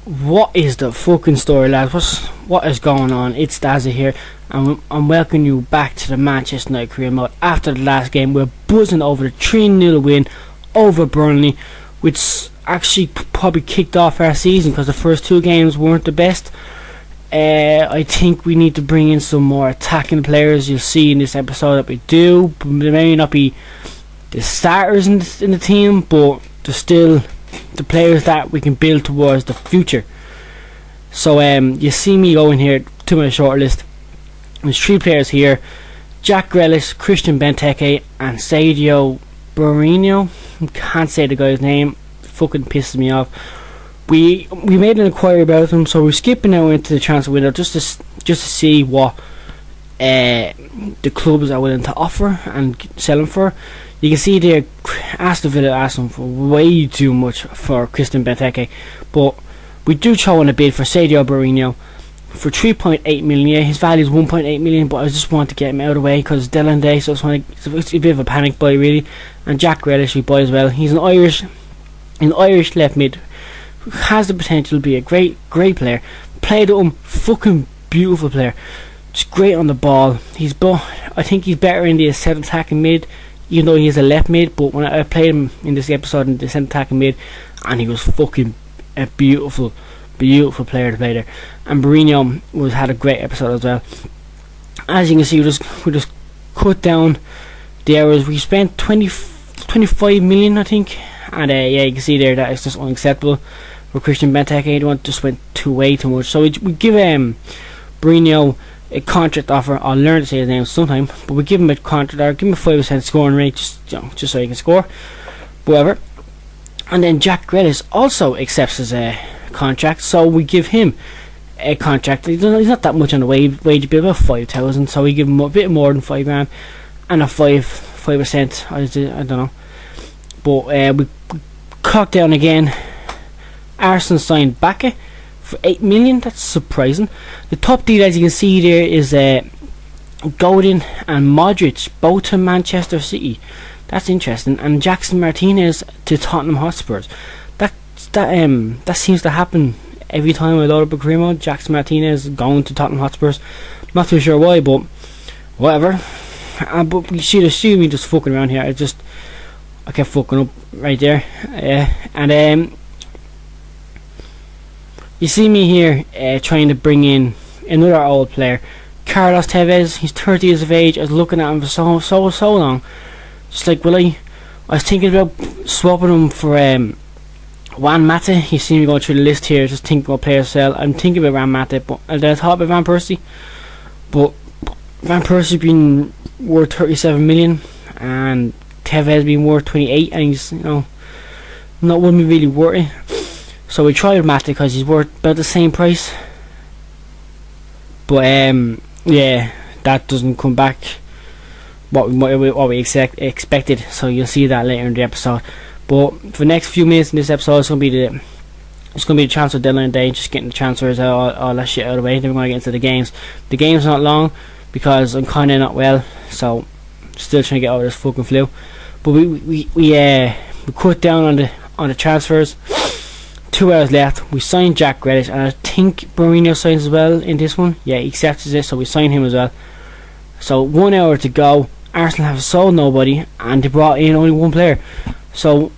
What is the fucking story, lads? What is going on? It's Dazza here, and I'm welcoming you back to the Manchester United career mode. After the last game, we're buzzing over the 3-0 win over Burnley, which actually probably kicked off our season because the first two games weren't the best. I think we need to bring in some more attacking players. You'll see in this episode that we do. They may not be the starters in the team, but they're still the players that we can build towards the future. So you see me going here to my short list. There's three players here: Jack Grealish, Christian Benteke, and Sadio Berahino. I can't say the guy's name. It fucking pisses me off. We made an inquiry about him, so we're skipping now into the transfer window just to see what the clubs are willing to offer and sell him for. You can see there, Aston Villa asked him for way too much for Christian Benteke, but we do throw in a bid for Sadio Berahino for 3.8 million. Yeah, his value is 1.8 million, but I just want to get him out of the way because it's Dylan Day, so it's a bit of a panic buy really. And Jack Grealish we buy as well. He's an Irish left mid who has the potential to be a great player. Played with him, fucking beautiful player. Just great on the ball. I think he's better in the centre attacking mid, even though he's a left mid. But when I played him in this episode in the centre attacking mid, and he was fucking a beautiful player to play there. And Berahino had a great episode as well. As you can see, we just cut down the hours. We spent 25 million, I think, and yeah, you can see there that it's just unacceptable for Christian Benteke. Just went way too much. So we give Berahino a contract offer. I'll learn to say his name sometime, but we give him a contract or give him a 5% scoring rate, just so he can score, whatever. And then Jack Grealish also accepts his contract, so we give him a contract. He's not that much on the wage bill, about 5,000. So we give him a bit more than £5,000 and a 5%. I don't know, but we cocked down again. Arsenal signed Bakke for 8 million. That's surprising. The top deal, as you can see there, is Godin and Modric, both to Manchester City. That's interesting. And Jackson Martinez to Tottenham Hotspurs. That seems to happen every time I load up a career mode. Jackson Martinez going to Tottenham Hotspurs. Not too sure why, but whatever. But you see me just fucking around here. I kept fucking up right there. And you see me here trying to bring in another old player, Carlos Tevez. He's 30 years of age. I was looking at him for so long. Just like, I was thinking about swapping him for Juan Mata. You see me going through the list here, just thinking about players to sell. I'm thinking about Juan Mata, but then I thought about Van Persie. But Van Persie being worth 37 million and Tevez being worth 28, and he's wouldn't be really worth it. So we tried Mata because he's worth about the same price. But yeah, that doesn't come back what we expected. So you'll see that later in the episode. But for the next few minutes in this episode, it's gonna be the transfer deadline day, just getting the transfers out, all that shit out of the way. Then we're gonna get into the games. The game's not long because I'm kinda not well, so still trying to get over this fucking flu. But we cut down on the transfers. 2 hours left. We signed Jack Grealish, and I think Berahino signs as well in this one. Yeah, he accepts it, so we signed him as well. So 1 hour to go. Arsenal have sold nobody, and they brought in only one player. So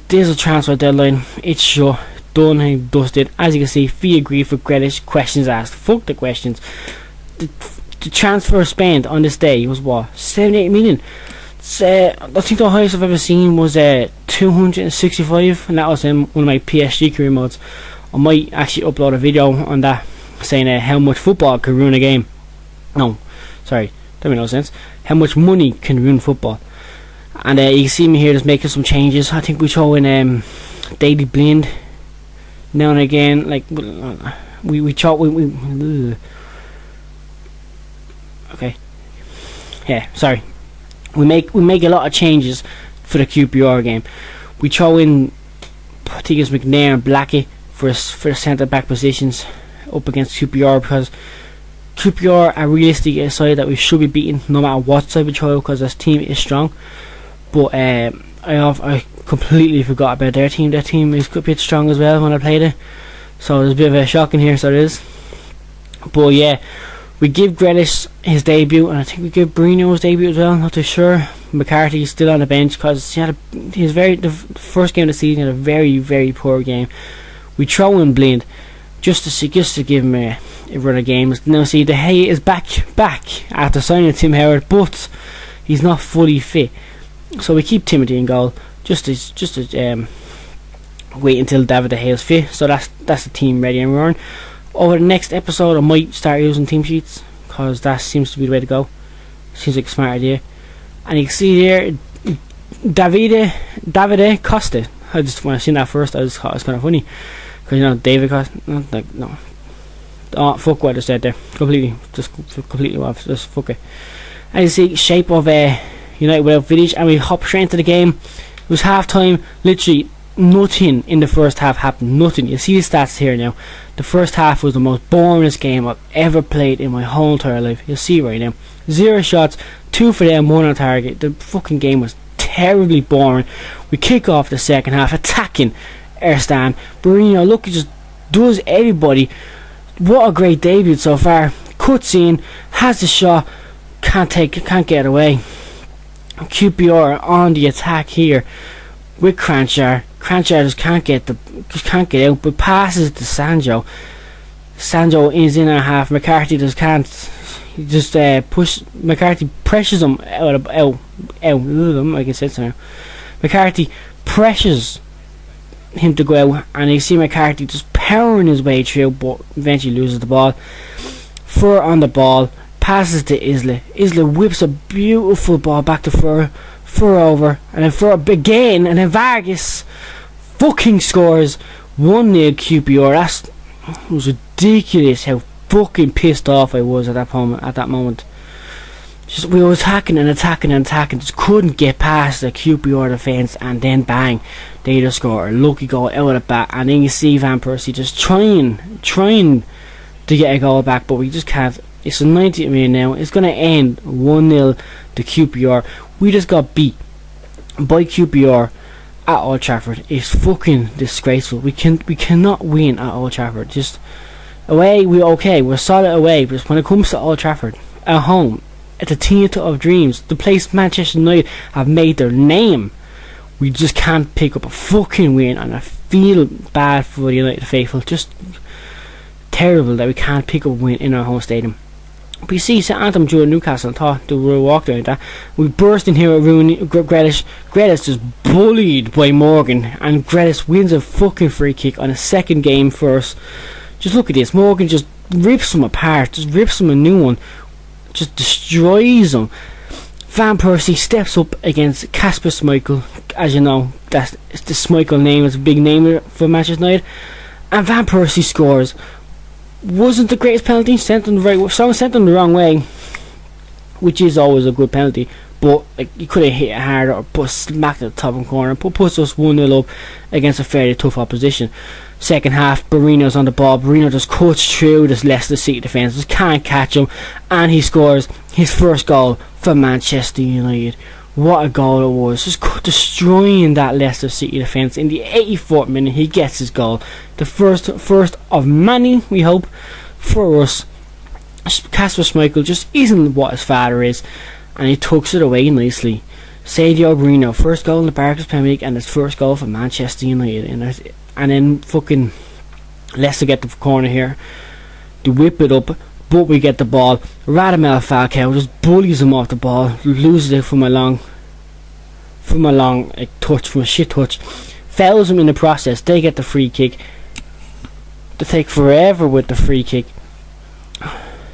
there's a transfer deadline. It's sure done and dusted. As you can see, fee agreed for Grealish. Questions asked. Fuck the questions. The transfer spent on this day was what, 78 million. I think the highest I've ever seen was 265, and that was in one of my PSG career modes. I might actually upload a video on that saying how much football can ruin a game. No, sorry, that made no sense. How much money can ruin football. And you can see me here just making some changes. I think we throw in Daily Blind now and again. Like we okay, yeah, sorry. We make a lot of changes for the QPR game. We throw in, I think it's McNair and Blackie for the centre back positions up against QPR, because QPR are realistically a side that we should be beating no matter what side we throw, because this team is strong. But I completely forgot about their team. Their team is a bit strong as well when I played it. So there's a bit of a shock in here, so it is. But yeah, we give Grealish his debut, and I think we give Bruno his debut as well. Not too sure. McCarthy's still on the bench because the first game of the season had a very, very poor game. We throw in Blind just to give him a run of games. Now see, De Gea is back after signing Tim Howard, but he's not fully fit. So we keep Timothy in goal just to wait until David De Gea is fit. So that's the team ready and roaring. Over the next episode, I might start using team sheets because that seems to be the way to go. Seems like a smart idea. And you can see there, Davide Costa. When I seen that first, I just thought it was kind of funny because David Costa. No. Oh fuck what I just said there. Completely off. Just fuck it. And you see shape of United without Vidic, and we hop straight into the game. It was half time. Literally nothing in the first half happened. Nothing. You see the stats here now. The first half was the most boringest game I've ever played in my whole entire life. You'll see right now. 0 shots, 2 for them, 1 on target. The fucking game was terribly boring. We kick off the second half, attacking Erstan. Mourinho, look, he just does everybody. What a great debut so far. Cuts in, has the shot, can't get it away. QPR on the attack here with Cranchar. Cranchar just can't get out, but passes to Sancho. Sancho is in a half. McCarthy just can't. He just push. McCarthy pressures him out. I can say so now. McCarthy pressures him to go out, and you see McCarthy just powering his way through, but eventually loses the ball. Fur on the ball, passes to Isla. Isla whips a beautiful ball back to Fur over, and then Fur again, and then Vargas fucking scores 1-0 QPR. That was ridiculous how fucking pissed off I was at that moment. Just we were attacking, just couldn't get past the QPR defence, and then bang, they just score a lucky goal out of the bat, and then you see Van Persie just trying to get a goal back, but we just can't. It's the 90th minute now. It's going to end 1-0 to QPR. We just got beat by QPR at Old Trafford. It's fucking disgraceful. We cannot win at Old Trafford. Just away, we're solid away, but when it comes to Old Trafford at home, at the theatre of dreams, the place Manchester United have made their name, we just can't pick up a fucking win, and I feel bad for the United faithful. Just terrible that we can't pick up a win in our home stadium. But you see, St. Anthem during Newcastle, thought the real walk down that. We burst in here at Grealish. Grealish just bullied by Morgan, and Grealish wins a fucking free kick on a second game for us. Just look at this. Morgan just rips him apart, just rips him a new one, just destroys him. Van Persie steps up against Kasper Schmeichel. As you know, that's the Schmeichel name is a big name for Manchester United, and Van Persie scores. Wasn't the greatest penalty, sent him the wrong way, which is always a good penalty, but like, you could have hit it harder or put smacked at the top corner, puts us 1-0 up against a fairly tough opposition. Second half, Barino's on the ball. Barino just cuts through this Leicester City defence, just can't catch him, and he scores his first goal for Manchester United. What a goal it was, just destroying that Leicester City defence. In the 84th minute, he gets his goal. The first of many, we hope, for us. Kasper Schmeichel just isn't what his father is, and he tucks it away nicely. Sergio Bruno, first goal in the Barclays Premier League, and his first goal for Manchester United. And then fucking Leicester get the corner here. They whip it up, but we get the ball. Radamel Falcao just bullies him off the ball, loses it from a shit touch, fouls him in the process. They get the free kick. They take forever with the free kick.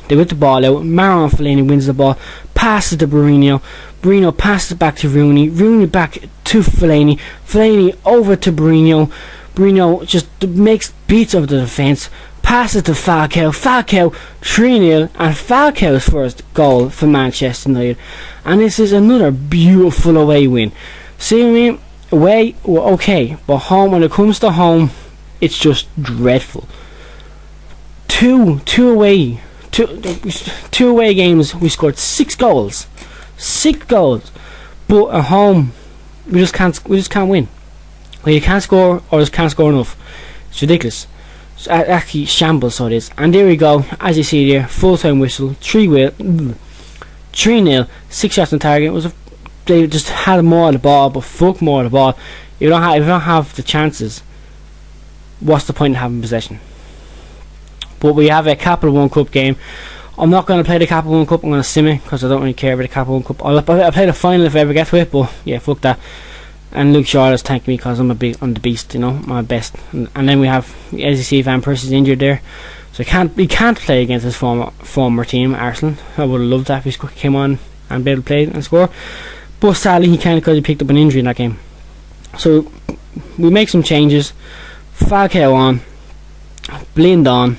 They whip the ball out. Marouane Fellaini wins the ball, passes to Bruno. Bruno passes back to Rooney. Rooney back to Fellaini. Fellaini over to Bruno. Bruno just makes beats of the defence. Passes to Falcao. Falcao 3-0, and Falcao's first goal for Manchester United. And this is another beautiful away win. See what I mean? Away, we're okay, but home, when it comes to home, it's just dreadful. Two away games, we scored 6 goals. 6 goals, but at home, we just can't win. Well, you can't score, or just can't score enough. It's ridiculous. Actually shambles, so it is. And there we go, as you see there, full time whistle, 3-0, 6 shots on target. They just had more of the ball, but fuck more of the ball. If you don't have the chances, what's the point of having possession? But we have a Capital One Cup game. I'm not going to play the Capital One Cup. I'm going to sim it because I don't really care about the Capital One Cup. I'll play the final if I ever get to it, but yeah, fuck that. And Luke Shaw has thanked me because I'm the beast, you know, my best. And then we have, as you see, Van Persie's injured there, so he can't play against his former team, Arsenal. I would have loved that if he came on and be able to play and score, but sadly he can't because he picked up an injury in that game. So we make some changes. Falcao on, Blind on.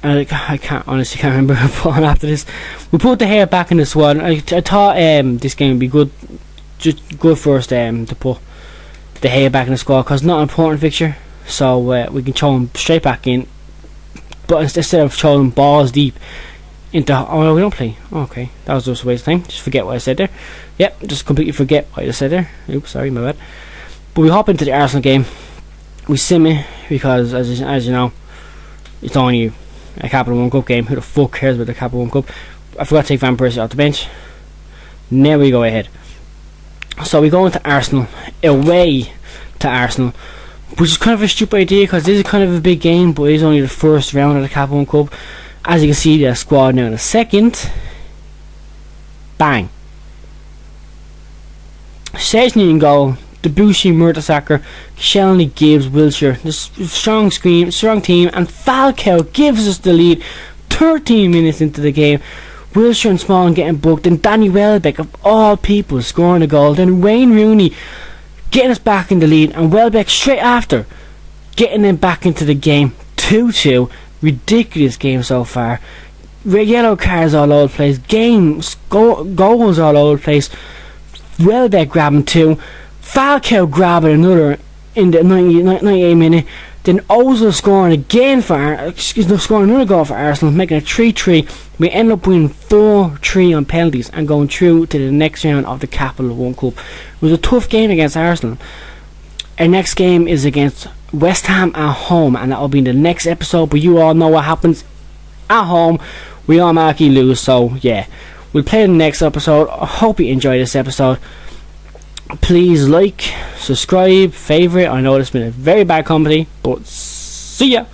I honestly can't remember who put on after this. We put the hair back in the squad. I thought this game would be good. Just good for us to put the hair back in the squad because it's not an important fixture, so we can throw him straight back in. But instead of throwing balls deep into, we don't play. Okay, that was just a waste of time. Just forget what I said there. Yep, just completely forget what I just said there. Oops, sorry, my bad. But we hop into the Arsenal game. We sim it because, as you know, it's only a Capital One Cup game. Who the fuck cares about the Capital One Cup? I forgot to take Van Persie off the bench. Now we go ahead. So we go into Arsenal, away to Arsenal, which is kind of a stupid idea because this is kind of a big game, but it's only the first round of the Capital One Cup. As you can see, the squad now in a second. Bang. Szczesny in goal, Debussy, Mertesacker, Shelny, Gibbs, Wilshere. This strong team, and Falcao gives us the lead 13 minutes into the game. Wilshere and Smalling getting booked, and Danny Welbeck of all people scoring a goal, then Wayne Rooney getting us back in the lead, and Welbeck straight after getting them back into the game. 2-2. Ridiculous game so far. Yellow cards all over the place, goals all over the place. Welbeck grabbing 2, Falcao grabbing another in the 98th minute. Then Ozil scoring again scoring another goal for Arsenal, making it 3-3. We end up winning 4-3 on penalties and going through to the next round of the Capital One Cup. It was a tough game against Arsenal. Our next game is against West Ham at home, and that will be in the next episode. But you all know what happens at home. We automatically lose, so yeah. We'll play the next episode. I hope you enjoyed this episode. Please like, subscribe, favourite. I know it's been a very bad company, but see ya.